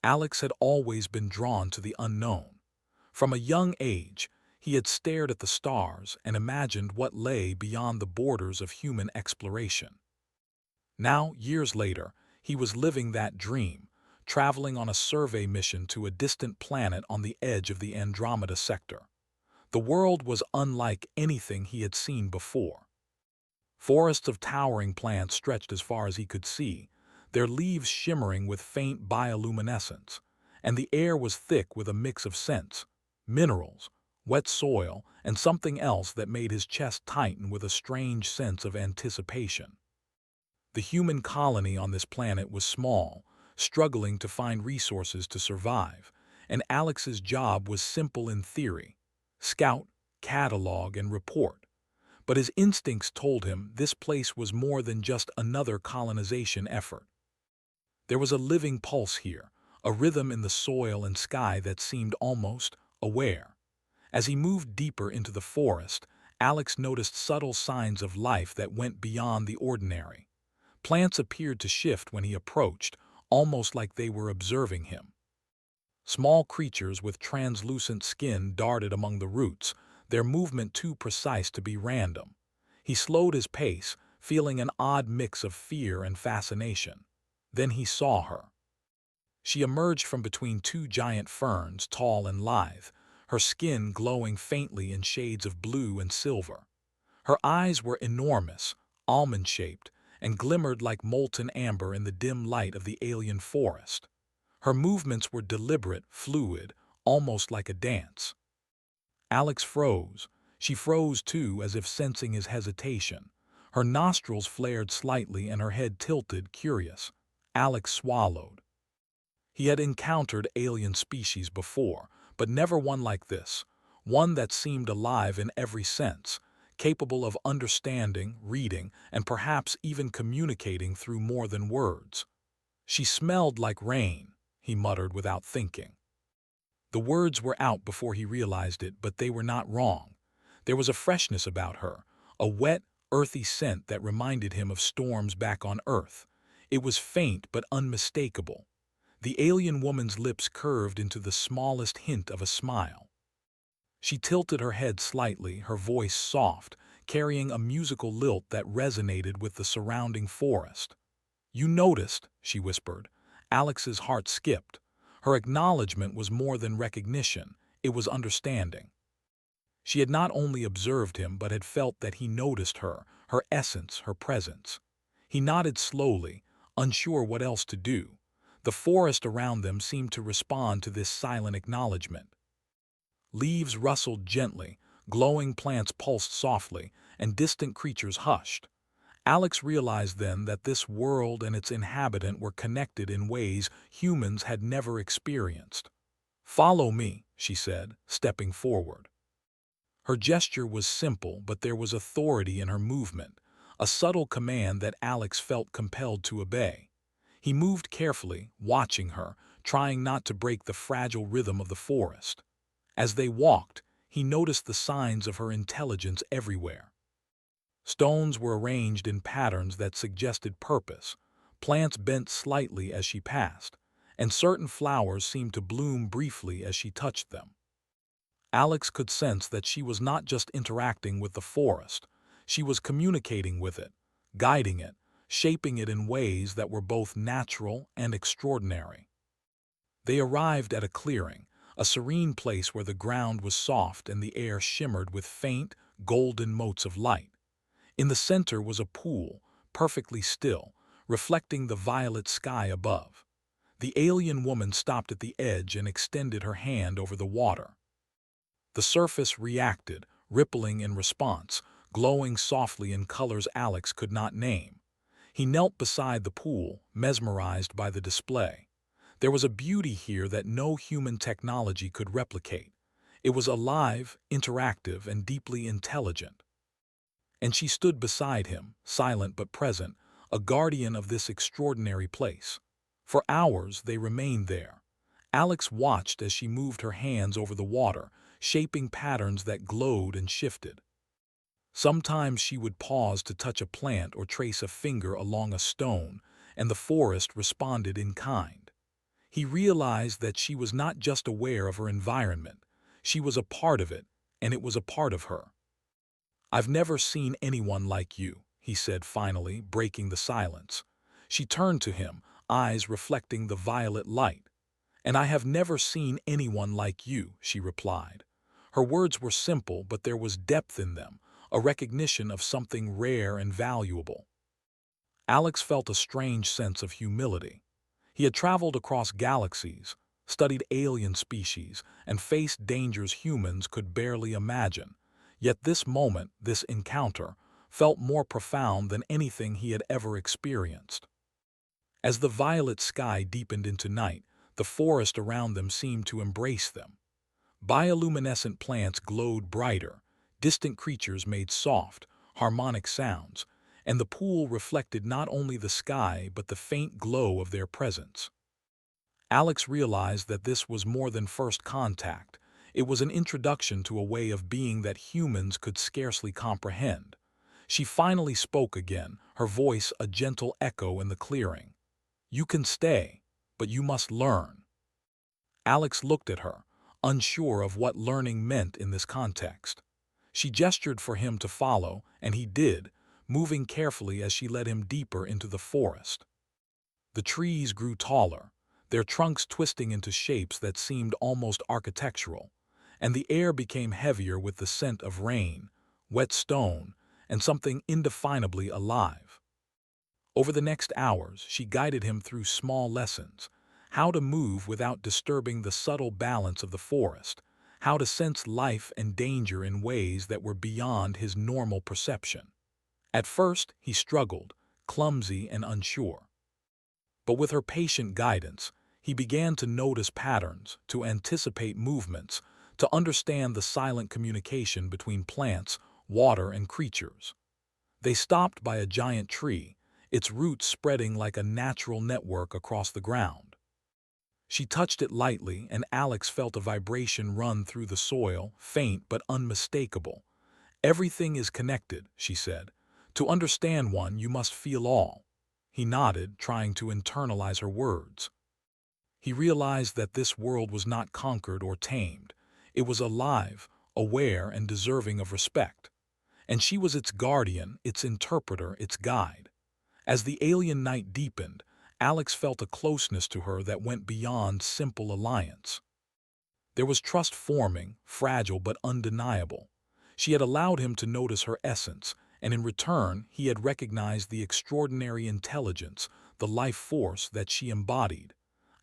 Alex had always been drawn to the unknown. From a young age, he had stared at the stars and imagined what lay beyond the borders of human exploration. Now, years later, he was living that dream, traveling on a survey mission to a distant planet on the edge of the Andromeda sector. The world was unlike anything he had seen before. Forests of towering plants stretched as far as he could see, their leaves shimmering with faint bioluminescence, and the air was thick with a mix of scents, minerals, wet soil, and something else that made his chest tighten with a strange sense of anticipation. The human colony on this planet was small, struggling to find resources to survive, and Alex's job was simple in theory: scout, catalog, and report. But his instincts told him this place was more than just another colonization effort. There was a living pulse here, a rhythm in the soil and sky that seemed almost aware. As he moved deeper into the forest, Alex noticed subtle signs of life that went beyond the ordinary. Plants appeared to shift when he approached, almost like they were observing him. Small creatures with translucent skin darted among the roots, their movement too precise to be random. He slowed his pace, feeling an odd mix of fear and fascination. Then he saw her. She emerged from between two giant ferns, tall and lithe, her skin glowing faintly in shades of blue and silver. Her eyes were enormous, almond-shaped, and glimmered like molten amber in the dim light of the alien forest. Her movements were deliberate, fluid, almost like a dance. Alex froze. She froze too, as if sensing his hesitation. Her nostrils flared slightly and her head tilted, curious. Alex swallowed. He had encountered alien species before, but never one like this, one that seemed alive in every sense, capable of understanding, reading, and perhaps even communicating through more than words. She smelled like rain, he muttered without thinking. The words were out before he realized it, but they were not wrong. There was a freshness about her, a wet, earthy scent that reminded him of storms back on Earth. It was faint but unmistakable. The alien woman's lips curved into the smallest hint of a smile. She tilted her head slightly, her voice soft, carrying a musical lilt that resonated with the surrounding forest. "You noticed," she whispered. Alex's heart skipped. Her acknowledgement was more than recognition, it was understanding. She had not only observed him but had felt that he noticed her, her essence, her presence. He nodded slowly, unsure what else to do. The forest around them seemed to respond to this silent acknowledgement. Leaves rustled gently, glowing plants pulsed softly, and distant creatures hushed. Alex realized then that this world and its inhabitant were connected in ways humans had never experienced. "Follow me," she said, stepping forward. Her gesture was simple, but there was authority in her movement, a subtle command that Alex felt compelled to obey. He moved carefully, watching her, trying not to break the fragile rhythm of the forest. As they walked, he noticed the signs of her intelligence everywhere. Stones were arranged in patterns that suggested purpose, plants bent slightly as she passed, and certain flowers seemed to bloom briefly as she touched them. Alex could sense that she was not just interacting with the forest, she was communicating with it, guiding it, shaping it in ways that were both natural and extraordinary. They arrived at a clearing, a serene place where the ground was soft and the air shimmered with faint, golden motes of light. In the center was a pool, perfectly still, reflecting the violet sky above. The alien woman stopped at the edge and extended her hand over the water. The surface reacted, rippling in response, glowing softly in colors Alex could not name. He knelt beside the pool, mesmerized by the display. There was a beauty here that no human technology could replicate. It was alive, interactive, and deeply intelligent. And she stood beside him, silent but present, a guardian of this extraordinary place. For hours they remained there. Alex watched as she moved her hands over the water, shaping patterns that glowed and shifted. Sometimes she would pause to touch a plant or trace a finger along a stone, and the forest responded in kind. He realized that she was not just aware of her environment, she was a part of it, and it was a part of her. "I've never seen anyone like you," he said finally, breaking the silence. She turned to him, eyes reflecting the violet light. "And I have never seen anyone like you," she replied. Her words were simple, but there was depth in them, a recognition of something rare and valuable. Alex felt a strange sense of humility. He had traveled across galaxies, studied alien species, and faced dangers humans could barely imagine. Yet this moment, this encounter, felt more profound than anything he had ever experienced. As the violet sky deepened into night, the forest around them seemed to embrace them. Bioluminescent plants glowed brighter, distant creatures made soft, harmonic sounds, and the pool reflected not only the sky but the faint glow of their presence. Alex realized that this was more than first contact. It was an introduction to a way of being that humans could scarcely comprehend. She finally spoke again, her voice a gentle echo in the clearing. "You can stay, but you must learn." Alex looked at her, unsure of what learning meant in this context. She gestured for him to follow, and he did, moving carefully as she led him deeper into the forest. The trees grew taller, their trunks twisting into shapes that seemed almost architectural, and the air became heavier with the scent of rain, wet stone, and something indefinably alive. Over the next hours, she guided him through small lessons: how to move without disturbing the subtle balance of the forest, how to sense life and danger in ways that were beyond his normal perception. At first, he struggled, clumsy and unsure. But with her patient guidance, he began to notice patterns, to anticipate movements, to understand the silent communication between plants, water, and creatures. They stopped by a giant tree, its roots spreading like a natural network across the ground. She touched it lightly, and Alex felt a vibration run through the soil, faint but unmistakable. "Everything is connected," she said. "To understand one, you must feel all." He nodded, trying to internalize her words. He realized that this world was not conquered or tamed. It was alive, aware, and deserving of respect. And she was its guardian, its interpreter, its guide. As the alien night deepened, Alex felt a closeness to her that went beyond simple alliance. There was trust forming, fragile but undeniable. She had allowed him to notice her essence, and in return he had recognized the extraordinary intelligence, the life force that she embodied.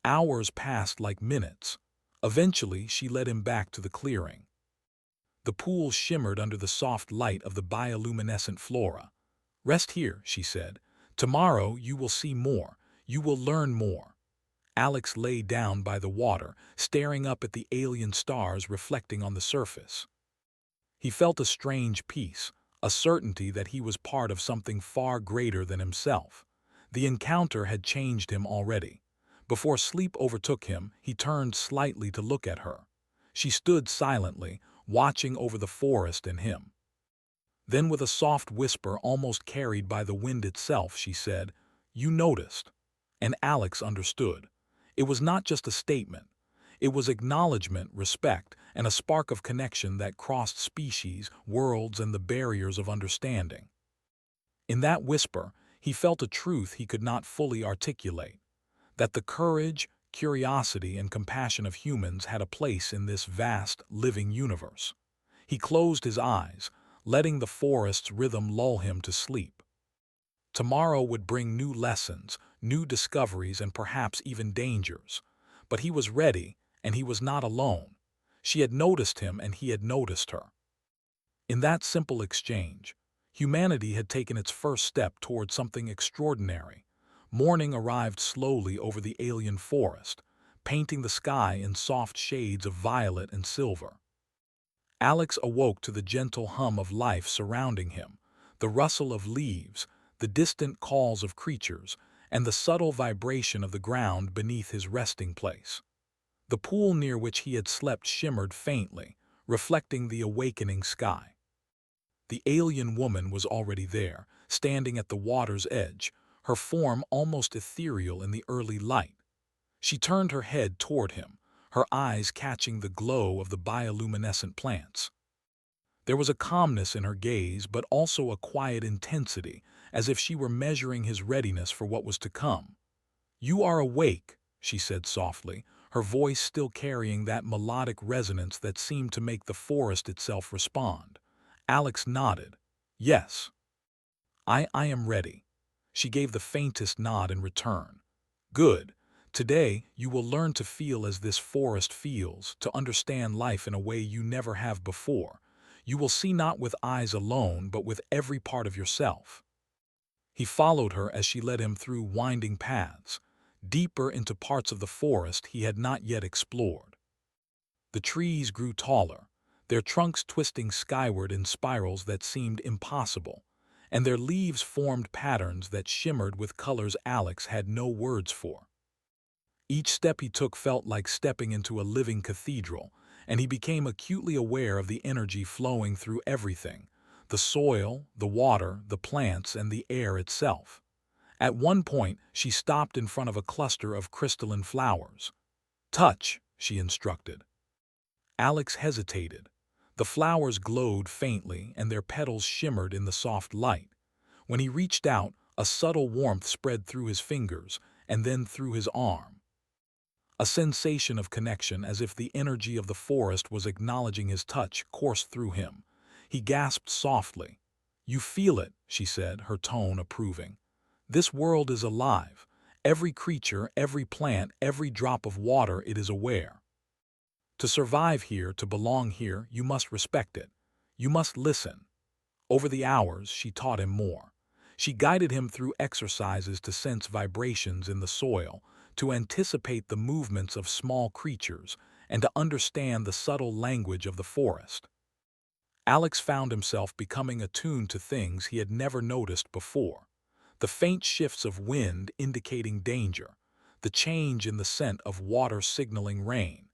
Hours passed like minutes. Eventually she led him back to the clearing. The pool shimmered under the soft light of the bioluminescent flora. "Rest here," she said. "Tomorrow you will see more. You will learn more." Alex lay down by the water, staring up at the alien stars reflecting on the surface. He felt a strange peace, a certainty that he was part of something far greater than himself. The encounter had changed him already. Before sleep overtook him, he turned slightly to look at her. She stood silently, watching over the forest and him. Then with a soft whisper almost carried by the wind itself, she said, "You noticed." And Alex understood. It was not just a statement. It was acknowledgement, respect, and a spark of connection that crossed species, worlds, and the barriers of understanding. In that whisper, he felt a truth he could not fully articulate: that the courage, curiosity, and compassion of humans had a place in this vast, living universe. He closed his eyes, letting the forest's rhythm lull him to sleep. Tomorrow would bring new lessons, new discoveries, and perhaps even dangers. But he was ready, and he was not alone. She had noticed him, and he had noticed her. In that simple exchange, humanity had taken its first step toward something extraordinary. Morning arrived slowly over the alien forest, painting the sky in soft shades of violet and silver. Alex awoke to the gentle hum of life surrounding him, the rustle of leaves, the distant calls of creatures, and the subtle vibration of the ground beneath his resting place. The pool near which he had slept shimmered faintly, reflecting the awakening sky. The alien woman was already there, standing at the water's edge, her form almost ethereal in the early light. She turned her head toward him, her eyes catching the glow of the bioluminescent plants. There was a calmness in her gaze, but also a quiet intensity, as if she were measuring his readiness for what was to come. "You are awake," she said softly, her voice still carrying that melodic resonance that seemed to make the forest itself respond. Alex nodded. "Yes. I am ready." She gave the faintest nod in return. "Good. Today, you will learn to feel as this forest feels, to understand life in a way you never have before. You will see not with eyes alone, but with every part of yourself." He followed her as she led him through winding paths, deeper into parts of the forest he had not yet explored. The trees grew taller, their trunks twisting skyward in spirals that seemed impossible, and their leaves formed patterns that shimmered with colors Alex had no words for. Each step he took felt like stepping into a living cathedral, and he became acutely aware of the energy flowing through everything: the soil, the water, the plants, and the air itself. At one point, she stopped in front of a cluster of crystalline flowers. "Touch," she instructed. Alex hesitated. The flowers glowed faintly, and their petals shimmered in the soft light. When he reached out, a subtle warmth spread through his fingers, and then through his arm. A sensation of connection, as if the energy of the forest was acknowledging his touch, coursed through him. He gasped softly. "You feel it," she said, her tone approving. "This world is alive. Every creature, every plant, every drop of water, it is aware. To survive here, to belong here, you must respect it. You must listen." Over the hours, she taught him more. She guided him through exercises to sense vibrations in the soil, to anticipate the movements of small creatures, and to understand the subtle language of the forest. Alex found himself becoming attuned to things he had never noticed before. The faint shifts of wind indicating danger, the change in the scent of water signaling rain,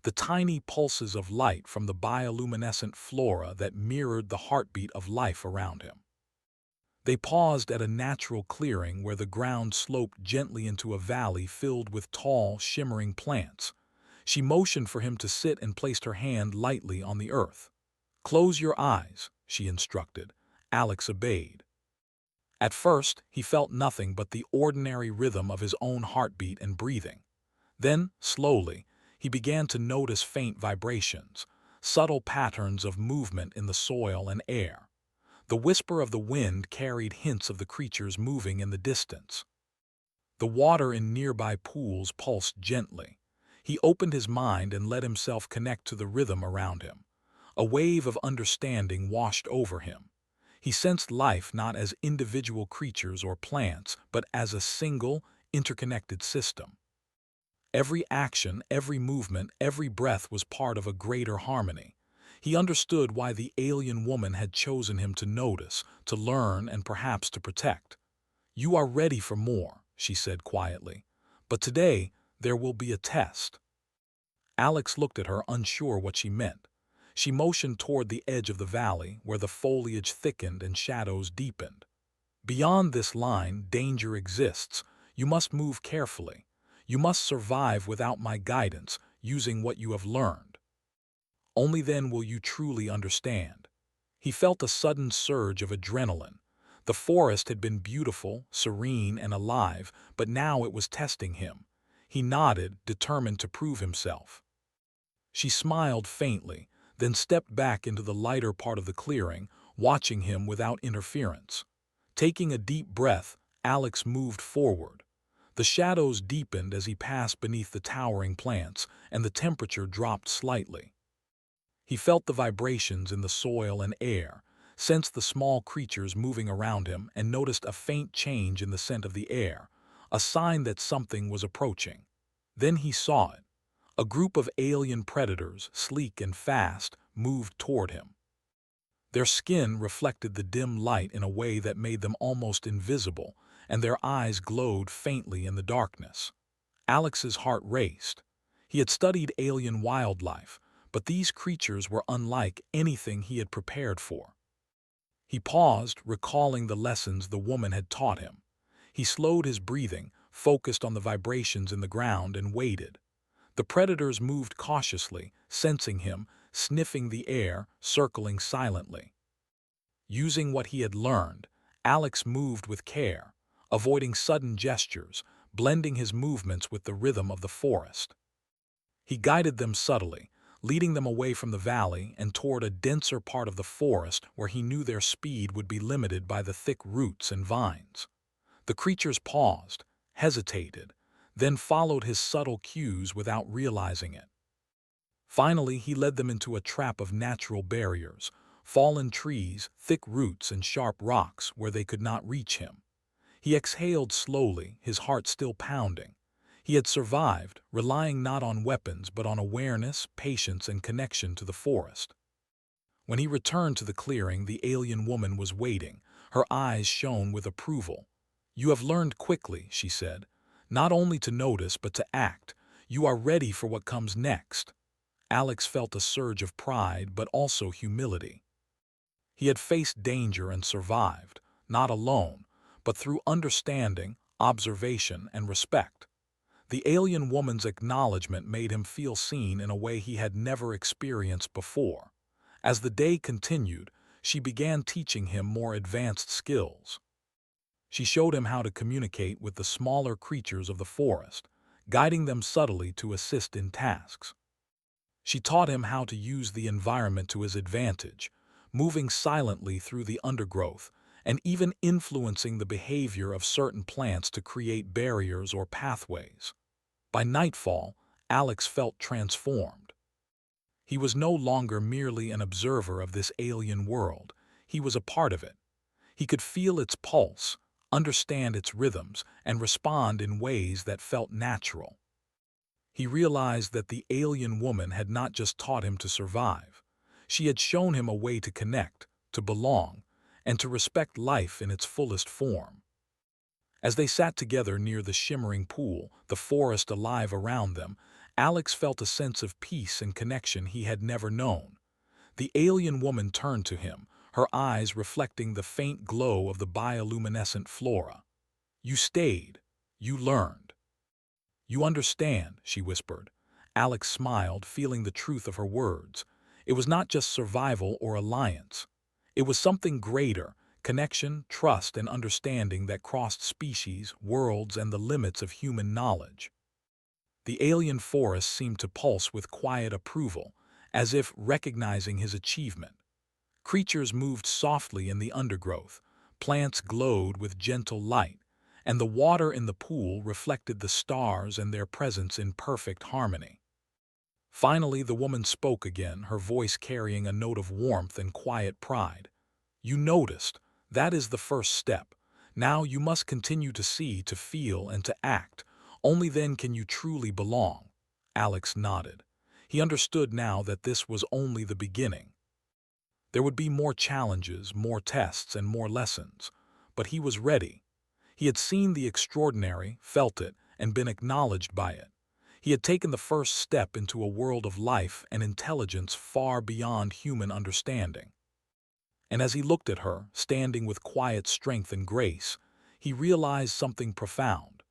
the tiny pulses of light from the bioluminescent flora that mirrored the heartbeat of life around him. They paused at a natural clearing where the ground sloped gently into a valley filled with tall, shimmering plants. She motioned for him to sit and placed her hand lightly on the earth. "Close your eyes," she instructed. Alex obeyed. At first, he felt nothing but the ordinary rhythm of his own heartbeat and breathing. Then, slowly, he began to notice faint vibrations, subtle patterns of movement in the soil and air. The whisper of the wind carried hints of the creatures moving in the distance. The water in nearby pools pulsed gently. He opened his mind and let himself connect to the rhythm around him. A wave of understanding washed over him. He sensed life not as individual creatures or plants, but as a single, interconnected system. Every action, every movement, every breath was part of a greater harmony. He understood why the alien woman had chosen him to notice, to learn, and perhaps to protect. "You are ready for more," she said quietly. "But today, there will be a test." Alex looked at her, unsure what she meant. She motioned toward the edge of the valley, where the foliage thickened and shadows deepened. "Beyond this line, danger exists. You must move carefully. You must survive without my guidance, using what you have learned. Only then will you truly understand." He felt a sudden surge of adrenaline. The forest had been beautiful, serene, and alive, but now it was testing him. He nodded, determined to prove himself. She smiled faintly, then stepped back into the lighter part of the clearing, watching him without interference. Taking a deep breath, Alex moved forward. The shadows deepened as he passed beneath the towering plants, and the temperature dropped slightly. He felt the vibrations in the soil and air, sensed the small creatures moving around him, and noticed a faint change in the scent of the air, a sign that something was approaching. Then he saw it. A group of alien predators, sleek and fast, moved toward him. Their skin reflected the dim light in a way that made them almost invisible, and their eyes glowed faintly in the darkness. Alex's heart raced. He had studied alien wildlife, but these creatures were unlike anything he had prepared for. He paused, recalling the lessons the woman had taught him. He slowed his breathing, focused on the vibrations in the ground, and waited. The predators moved cautiously, sensing him, sniffing the air, circling silently. Using what he had learned, Alex moved with care, avoiding sudden gestures, blending his movements with the rhythm of the forest. He guided them subtly, leading them away from the valley and toward a denser part of the forest where he knew their speed would be limited by the thick roots and vines. The creatures paused, hesitated, then followed his subtle cues without realizing it. Finally, he led them into a trap of natural barriers, fallen trees, thick roots, and sharp rocks where they could not reach him. He exhaled slowly, his heart still pounding. He had survived, relying not on weapons but on awareness, patience, and connection to the forest. When he returned to the clearing, the alien woman was waiting. Her eyes shone with approval. "You have learned quickly," she said, "not only to notice but to act. You are ready for what comes next." Alex felt a surge of pride but also humility. He had faced danger and survived, not alone, but through understanding, observation, and respect. The alien woman's acknowledgement made him feel seen in a way he had never experienced before. As the day continued, she began teaching him more advanced skills. She showed him how to communicate with the smaller creatures of the forest, guiding them subtly to assist in tasks. She taught him how to use the environment to his advantage, moving silently through the undergrowth and even influencing the behavior of certain plants to create barriers or pathways. By nightfall, Alex felt transformed. He was no longer merely an observer of this alien world. He was a part of it. He could feel its pulse, understand its rhythms, and respond in ways that felt natural. He realized that the alien woman had not just taught him to survive. She had shown him a way to connect, to belong, and to respect life in its fullest form. As they sat together near the shimmering pool, the forest alive around them, Alex felt a sense of peace and connection he had never known. The alien woman turned to him, her eyes reflecting the faint glow of the bioluminescent flora. "You stayed. You learned. You understand," she whispered. Alex smiled, feeling the truth of her words. It was not just survival or alliance. It was something greater, connection, trust, and understanding that crossed species, worlds, and the limits of human knowledge. The alien forest seemed to pulse with quiet approval, as if recognizing his achievement. Creatures moved softly in the undergrowth, plants glowed with gentle light, and the water in the pool reflected the stars and their presence in perfect harmony. Finally, the woman spoke again, her voice carrying a note of warmth and quiet pride. "You noticed. That is the first step. Now you must continue to see, to feel, and to act. Only then can you truly belong." Alex nodded. He understood now that this was only the beginning. There would be more challenges, more tests, and more lessons. But he was ready. He had seen the extraordinary, felt it, and been acknowledged by it. He had taken the first step into a world of life and intelligence far beyond human understanding. And as he looked at her, standing with quiet strength and grace, he realized something profound.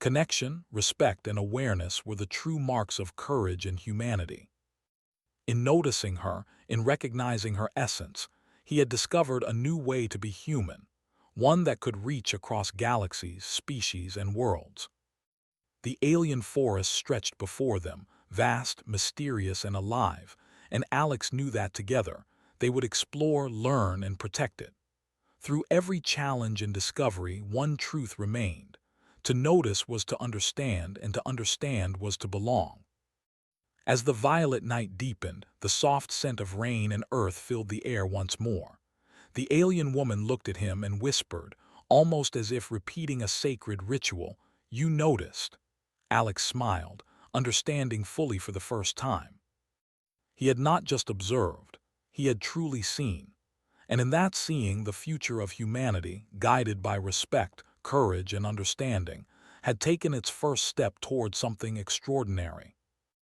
Connection, respect, and awareness were the true marks of courage and humanity. In noticing her, in recognizing her essence, he had discovered a new way to be human, one that could reach across galaxies, species, and worlds. The alien forest stretched before them, vast, mysterious, and alive, and Alex knew that together, they would explore, learn, and protect it. Through every challenge and discovery, one truth remained. To notice was to understand, and to understand was to belong. As the violet night deepened, the soft scent of rain and earth filled the air once more. The alien woman looked at him and whispered, almost as if repeating a sacred ritual, "You noticed." Alex smiled, understanding fully for the first time. He had not just observed, he had truly seen. And in that seeing, the future of humanity, guided by respect, courage, and understanding, had taken its first step toward something extraordinary.